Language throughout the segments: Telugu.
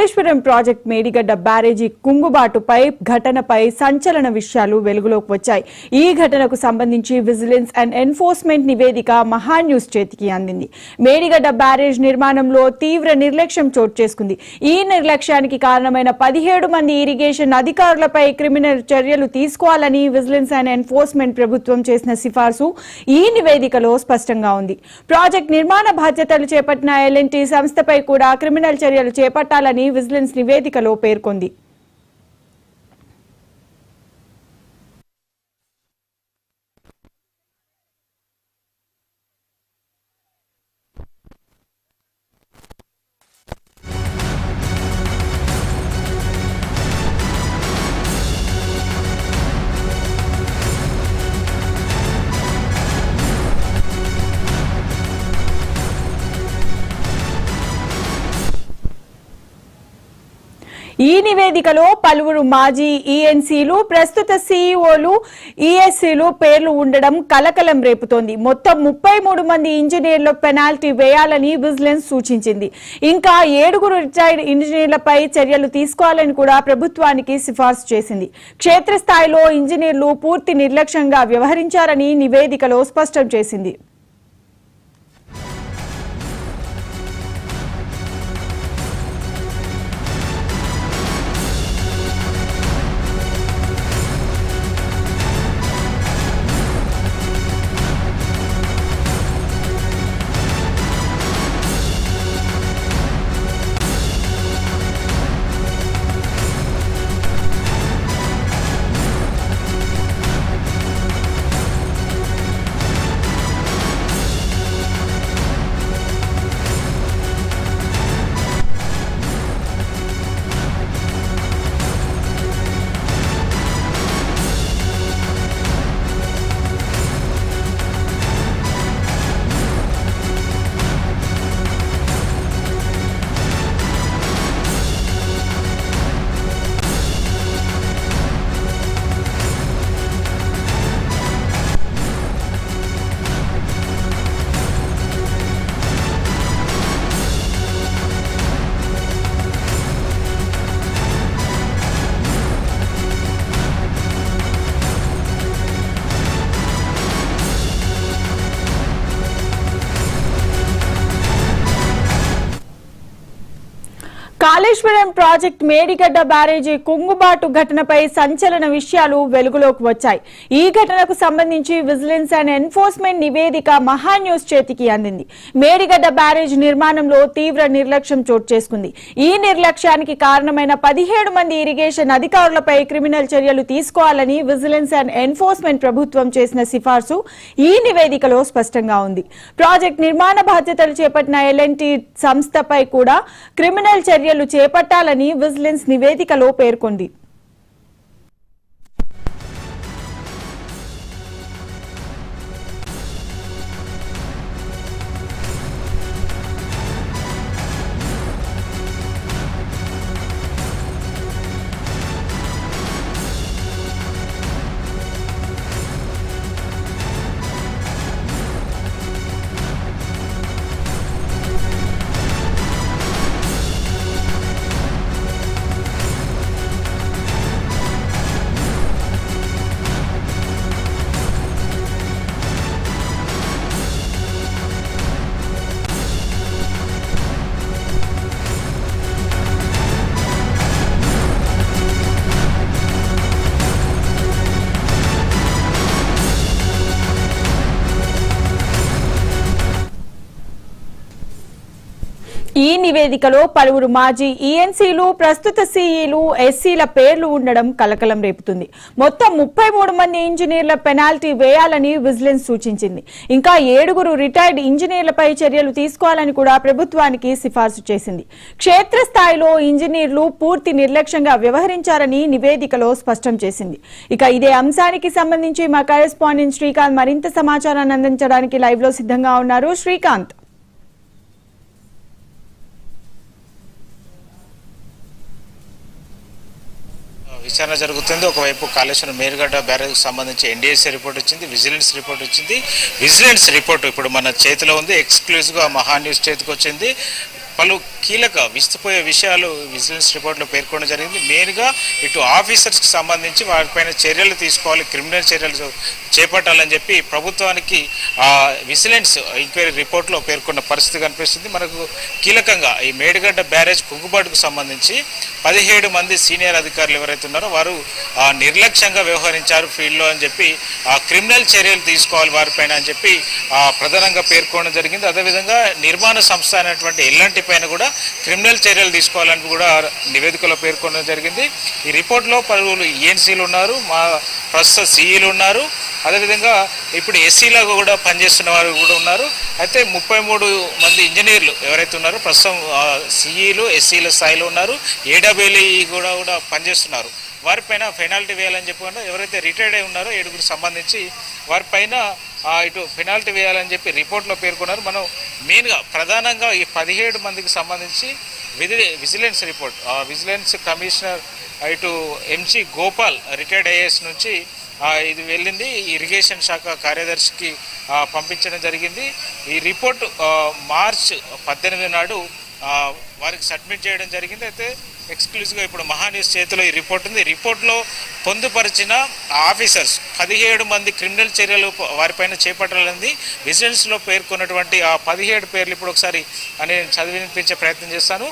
కాళేశ్వరం ప్రాజెక్ట్ మేడిగడ్డ బ్యారేజీ కుంగుబాటుపై ఘటనపై సంచలన విషయాలు వెలుగులోకి వచ్చాయి. ఈ ఘటనకు సంబంధించి విజిలెన్స్ అండ్ ఎన్ఫోర్స్మెంట్ నివేదిక మహాన్యూస్ చేతికి అందింది. మేడిగడ్డ బ్యారేజ్ నిర్మాణంలో తీవ్ర నిర్లక్ష్యం చోటు చేసుకుంది. ఈ నిర్లక్ష్యానికి కారణమైన 17 మంది ఇరిగేషన్ అధికారులపై క్రిమినల్ చర్యలు తీసుకోవాలని విజిలెన్స్ అండ్ ఎన్ఫోర్స్మెంట్ ప్రభుత్వం చేసిన సిఫార్సు ఈ నివేదికలో స్పష్టంగా ఉంది. ప్రాజెక్ట్ నిర్మాణ బాధ్యతలు చేపట్టిన L&T సంస్థపై కూడా క్రిమినల్ చర్యలు చేపట్టాలని విజిలెన్స్ నివేదికలో పేర్కొంది. ఈ నివేదికలో పలువురు మాజీ ఈఎన్సీలు, ప్రస్తుత సీఈఓలు, ఈఎస్సీలు పేర్లు ఉండడం కలకలం రేపుతోంది. మొత్తం 33 మంది ఇంజనీర్ల పెనాల్టీ వేయాలని విజిలెన్స్ సూచించింది. ఇంకా 7 రిటైర్డ్ ఇంజనీర్లపై చర్యలు తీసుకోవాలని కూడా ప్రభుత్వానికి సిఫార్సు చేసింది. క్షేత్రస్థాయిలో ఇంజనీర్లు పూర్తి నిర్లక్ష్యంగా వ్యవహరించారని నివేదికలో స్పష్టం చేసింది. కాళేశ్వరం ప్రాజెక్ట్ మేడిగడ్డ బ్యారేజీ కుంగుబాటు ఘటనపై సంచలన విషయాలు వెలుగులోకి వచ్చాయి. ఈ ఘటనకు సంబంధించి విజిలెన్స్ అండ్ ఎన్ఫోర్స్మెంట్ నివేదిక మహాన్యూస్ చేతికి అందింది. మేడిగడ్డ బ్యారేజ్ నిర్మాణంలో తీవ్ర నిర్లక్ష్యం చోటు చేసుకుంది. ఈ నిర్లక్ష్యానికి కారణమైన 17 మంది ఇరిగేషన్ అధికారులపై క్రిమినల్ చర్యలు తీసుకోవాలని విజిలెన్స్ అండ్ ఎన్ఫోర్స్మెంట్ ప్రభుత్వం చేసిన సిఫార్సు ఈ నివేదికలో స్పష్టంగా ఉంది. ప్రాజెక్ట్ నిర్మాణ బాధ్యతలు చేపట్టిన L&T సంస్థపై కూడా క్రిమినల్ చర్యలు చేపట్టాలని విజిలెన్స్ నివేదికలో పేర్కొంది. ఈ నివేదికలో పలువురు మాజీ ఈఎన్సీలు, ప్రస్తుత సీఈలు, ఎస్సీల పేర్లు ఉండడం కలకలం రేపుతుంది. మొత్తం 33 మంది ఇంజనీర్ల పెనాల్టీ వేయాలని విజిలెన్స్ సూచించింది. ఇంకా 7 రిటైర్డ్ ఇంజనీర్లపై చర్యలు తీసుకోవాలని కూడా ప్రభుత్వానికి సిఫార్సు చేసింది. క్షేత్రస్థాయిలో ఇంజనీర్లు పూర్తి నిర్లక్ష్యంగా వ్యవహరించారని నివేదికలో స్పష్టం చేసింది. ఇక ఇదే అంశానికి సంబంధించి మా కరెస్పాండెంట్ శ్రీకాంత్ మరింత సమాచారాన్ని అందించడానికి లైవ్ లో సిద్ధంగా ఉన్నారు. శ్రీకాంత్, విచారణ జరుగుతుంది. ఒకవైపు కాళేశ్వరం మేడిగడ్డ బ్యారేజ్కి సంబంధించి NDSA రిపోర్ట్ వచ్చింది, విజిలెన్స్ రిపోర్ట్ వచ్చింది. విజిలెన్స్ రిపోర్ట్ ఇప్పుడు మన చేతిలో ఉంది, ఎక్స్క్లూజివ్గా మహాన్యూస్ చేతికి వచ్చింది. పలు కీలక విస్తుపోయే విషయాలు విజిలెన్స్ రిపోర్ట్లో పేర్కొనడం జరిగింది. మెయిన్గా ఇటు ఆఫీసర్స్కి సంబంధించి వారిపైన చర్యలు తీసుకోవాలి, క్రిమినల్ చర్యలు చేపట్టాలని చెప్పి ప్రభుత్వానికి విజిలెన్స్ ఎంక్వైరీ రిపోర్ట్లో పేర్కొన్న పరిస్థితి కనిపిస్తుంది. మనకు కీలకంగా ఈ మేడిగడ్డ బ్యారేజ్ కుంగుబాటుకు సంబంధించి 17 మంది సీనియర్ అధికారులు ఎవరైతే ఉన్నారో వారు నిర్లక్ష్యంగా వ్యవహరించారు ఫీల్డ్లో అని చెప్పి క్రిమినల్ చర్యలు తీసుకోవాలి వారిపైన అని చెప్పి ప్రధానంగా పేర్కొనడం జరిగింది. అదేవిధంగా నిర్మాణ సంస్థ అయినటువంటి ఎల్ఎన్టీ పైన కూడా క్రిమినల్ చర్యలు తీసుకోవాలని కూడా నివేదికలో పేర్కొనడం జరిగింది. ఈ రిపోర్ట్లో పలువురు ఈఎన్సీలు ఉన్నారు, మా ప్రస్తుత సిఈలు ఉన్నారు, అదేవిధంగా ఇప్పుడు ఎస్సీలాగా కూడా పనిచేస్తున్న వారు కూడా ఉన్నారు. అయితే 33 మంది ఇంజనీర్లు ఎవరైతే ఉన్నారో ప్రస్తుతం సిఈలు ఎస్సీల స్థాయిలో ఉన్నారు, ఏడబ్ల్యూఈ కూడా పనిచేస్తున్నారు. వారిపైన పెనాల్టీ వేయాలని చెప్పి ఎవరైతే రిటైర్డ్ అయి ఉన్నారో 7గురికి సంబంధించి వారిపైన ఇటు పెనాల్టీ వేయాలని చెప్పి రిపోర్ట్లో పేర్కొన్నారు. మనం మెయిన్గా ప్రధానంగా ఈ 17 మందికి సంబంధించి విజిలెన్స్ రిపోర్ట్ విజిలెన్స్ కమిషనర్ ఇటు ఎంజి గోపాల్ రిటైర్డ్ ఐఏఎస్ నుంచి ఇది వెళ్ళింది, ఇరిగేషన్ శాఖ కార్యదర్శికి పంపించడం జరిగింది. ఈ రిపోర్ట్ మార్చ్ 18 నాడు వారికి సబ్మిట్ చేయడం జరిగింది. అయితే ఎక్స్క్లూజివ్గా ఇప్పుడు మహాన్యూస్ చేతిలో ఈ రిపోర్ట్ ఉంది. రిపోర్ట్లో పొందుపరిచిన ఆఫీసర్స్ 17 మంది క్రిమినల్ చర్యలు వారిపైన చేపట్టాలని విజిలెన్స్లో పేర్కొన్నటువంటి ఆ 17 పేర్లు ఇప్పుడు ఒకసారి నేను చదివినిపించే ప్రయత్నం చేస్తాను.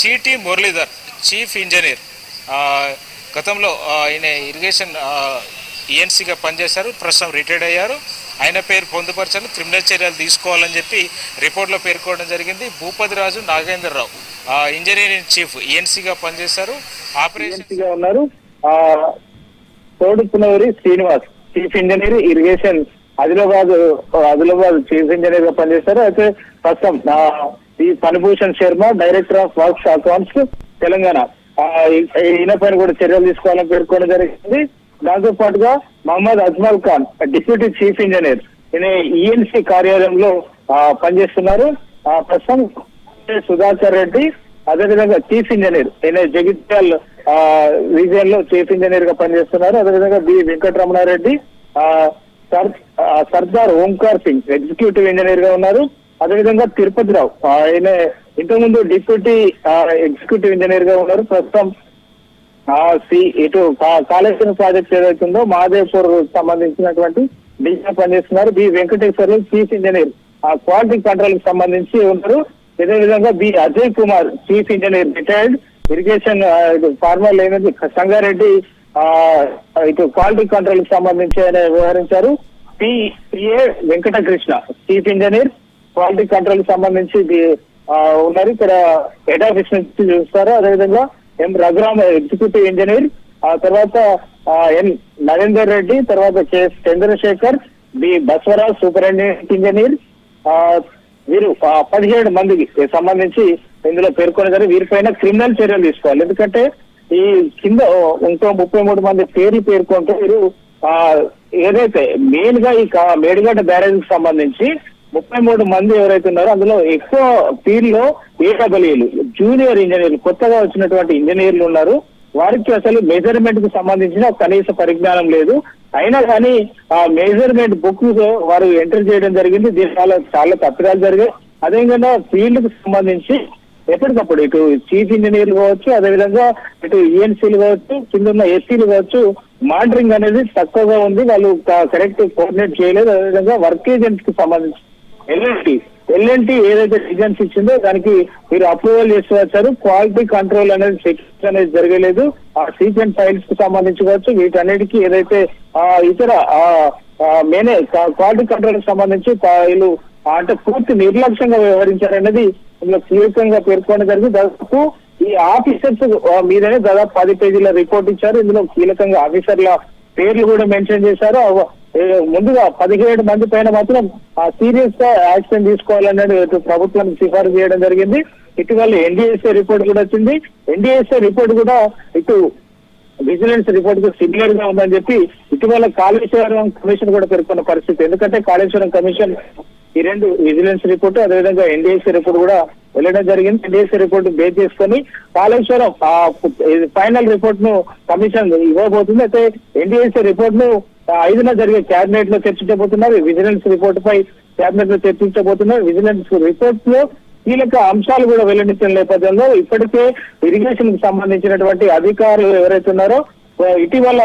చీటీ మురళీధర్, చీఫ్ ఇంజనీర్, గతంలో ఆయన ఇరిగేషన్ ఈఎన్సీగా పనిచేశారు, ప్రస్తుతం రిటైర్డ్ అయ్యారు. ఆయన పేరు పొందుపరచాలి, క్రిమినల్ చర్యలు తీసుకోవాలని చెప్పి రిపోర్ట్లో పేర్కోవడం జరిగింది. భూపతిరాజు నాగేంద్రరావు ఇంజనీరింగ్ చీఫ్ ఈఎన్సీగా పనిచేశారు, ఆపరేషన్గా ఉన్నారు. Thodupunuri Srinivas chief engineer irrigation Adilabad chief engineer గా పనిచేశారు. అయితే ప్రస్తుతం ఈ Phanibhushan Sharma director of works accounts Telangana, ఈయన పైన కూడా చర్యలు తీసుకోవాలని పేర్కొనడం జరిగింది. దాంతో పాటుగా Mohammed Ajmal Khan deputy chief engineer, ఈయన ఈఎన్సీ కార్యాలయంలో పనిచేస్తున్నారు. ప్రస్తుతం సుధాకర్ రెడ్డి అదేవిధంగా చీఫ్ ఇంజనీర్, ఈయన జగిత్యాల్ రీజియన్ లో చీఫ్ ఇంజనీర్ గా పనిచేస్తున్నారు. అదేవిధంగా B Venkataramanareddy, Sardar Omkar Singh executive engineer గా ఉన్నారు. అదేవిధంగా తిరుపతిరావు, ఆయన ఇంతకుముందు డిప్యూటీ ఎగ్జిక్యూటివ్ ఇంజనీర్ గా ఉన్నారు. ప్రస్తుతం ఇటు కాళేశ్వరం ప్రాజెక్ట్ ఏదైతుందో మహాదేవ్పూర్ సంబంధించినటువంటి డీగా పనిచేస్తున్నారు. B Venkateswarlu chief engineer quality control కి సంబంధించి ఉన్నారు. ఇదే విధంగా B Ajay Kumar chief engineer retired irrigation former లేనది సంగారెడ్డి ఇటు క్వాలిటీ కంట్రోల్ కి సంబంధించి ఆయన వ్యవహరించారు. PA Venkatakrishna chief engineer quality control కి సంబంధించి ఉన్నారు, ఇక్కడ హెడ్ ఆఫీస్ నుంచి చూస్తారు. అదేవిధంగా ఎం రఘురామ ఎగ్జిక్యూటివ్ ఇంజనీర్, ఆ తర్వాత ఎన్ నరేందర్ రెడ్డి, తర్వాత K Chandrashekar, B Basavaraj superintendent engineer, వీరు 17 మందికి సంబంధించి ఇందులో పేర్కొన్నారు. వీరిపైన క్రిమినల్ చర్యలు తీసుకోవాలి. ఎందుకంటే ఈ కింద ఇంకో 33 మంది పేర్లు పేర్కొంటూ వీరు ఏదైతే మెయిన్ గా ఈ మేడిగడ్డ బ్యారేజ్ కి సంబంధించి 33 మంది ఎవరైతే ఉన్నారో అందులో ఎక్కువ ఫీల్డ్ లో ఏడబ్ల్యూలు జూనియర్ ఇంజనీర్లు కొత్తగా వచ్చినటువంటి ఇంజనీర్లు ఉన్నారు. వారికి అసలు మెజర్మెంట్ కు సంబంధించిన కనీస పరిజ్ఞానం లేదు. అయినా కానీ ఆ మెజర్మెంట్ బుక్ వారు ఎంటర్ చేయడం జరిగింది. దీని వల్ల చాలా తప్పిదాలు జరిగాయి. అదేవిధంగా ఫీల్డ్ కు సంబంధించి ఎప్పటికప్పుడు ఇటు చీఫ్ ఇంజనీర్లు కావచ్చు, అదేవిధంగా ఇటు ఈఎన్సీలు కావచ్చు, కింద ఉన్న ఎస్సీలు కావచ్చు, మానిటరింగ్ అనేది తక్కువగా ఉంది. వాళ్ళు కరెక్ట్ కోఆర్డినేట్ చేయలేదు. అదేవిధంగా వర్క్ ఏజెంట్స్ కి సంబంధించి ఎల్ఎన్టీ ఏదైతే డిజైన్స్ ఇచ్చిందో దానికి మీరు అప్రూవల్ చేసి వచ్చారు. క్వాలిటీ కంట్రోల్ అనేది చెక్ అనేది జరగలేదు. ఆ సీక్వెంట్ ఫైల్స్ కు సంబంధించి కావచ్చు, వీటన్నిటికీ ఏదైతే ఇతర క్వాలిటీ కంట్రోల్ కి సంబంధించి వీళ్ళు అంటే పూర్తి నిర్లక్ష్యంగా వ్యవహరించారనేది ఇందులో కీలకంగా పేర్కొనడం జరిగింది. దాదాపు ఈ ఆఫీసర్స్ మీదనే దాదాపు 10 పేజీల రిపోర్ట్ ఇచ్చారు. ఇందులో కీలకంగా ఆఫీసర్ల పేర్లు కూడా మెన్షన్ చేశారు. ముందుగా 17 మంది పైన మాత్రం సీరియస్ గా యాక్షన్ తీసుకోవాలనేది ప్రభుత్వానికి సిఫారసు చేయడం జరిగింది. ఇటీవల ఎన్డీఎస్ఏ రిపోర్ట్ కూడా వచ్చింది. ఎన్డీఎస్ఏ రిపోర్ట్ కూడా ఇటు విజిలెన్స్ రిపోర్ట్ కు సిమిలర్ గా ఉందని చెప్పి ఇటీవల కాళేశ్వరం కమిషన్ కూడా పేర్కొన్న పరిస్థితి. ఎందుకంటే కాళేశ్వరం కమిషన్ ఈ 2 విజిలెన్స్ రిపోర్ట్ అదేవిధంగా ఎన్డీఎస్ఏ రిపోర్ట్ కూడా వెళ్ళడం జరిగింది. ఎన్డీఎస్ఏ రిపోర్ట్ బేస్ చేసుకొని కాళేశ్వరం ఫైనల్ రిపోర్ట్ ను కమిషన్ ఇవ్వబోతుంది. అయితే ఎన్డీఎస్ఏ రిపోర్ట్ ను 5న జరిగే క్యాబినెట్ లో చర్చించబోతున్నారు. విజిలెన్స్ రిపోర్ట్ పై క్యాబినెట్ లో చర్చించబోతున్నారు. విజిలెన్స్ రిపోర్ట్ లో కీలక అంశాలు కూడా వెల్లడించిన నేపథ్యంలో ఇప్పటికే ఇరిగేషన్ కు సంబంధించినటువంటి అధికారులు ఎవరైతే ఉన్నారో ఇటీవల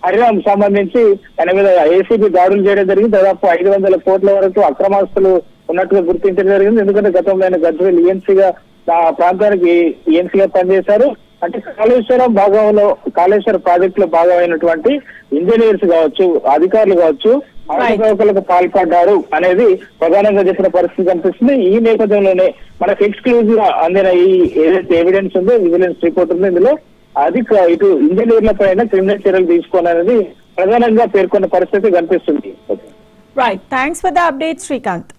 హరిరామ్ సంబంధించి ఆయన మీద ఏసీబీ దాడులు చేయడం జరిగింది. దాదాపు 500 కోట్ల వరకు అక్రమాస్తులు ఉన్నట్టుగా గుర్తించడం జరిగింది. ఎందుకంటే గతంలో ఆయన గజ్వేల్ ఈఎన్సీగా ఆ ప్రాంతానికి ఈఎన్సీగా పనిచేశారు. అంటే కాళేశ్వరం భాగంలో కాళేశ్వరం ప్రాజెక్ట్ లో భాగమైనటువంటి ఇంజనీర్స్ కావచ్చు, అధికారులు కావచ్చు, అవకతవకలకు పాల్పడ్డారు అనేది ప్రధానంగా చెప్పిన పరిస్థితి కనిపిస్తుంది. ఈ నేపథ్యంలోనే మనకు ఎక్స్క్లూజివ్ గా అందిన ఈ ఏదైతే ఎవిడెన్స్ ఉందో, విజిలెన్స్ రిపోర్ట్ ఉందో, ఇందులో ఇటు ఇంజనీర్ల పైన క్రిమినల్ చర్యలు తీసుకోవాలనేది ప్రధానంగా పేర్కొన్న పరిస్థితి కనిపిస్తుంది. Right, thanks for the update Srikanth.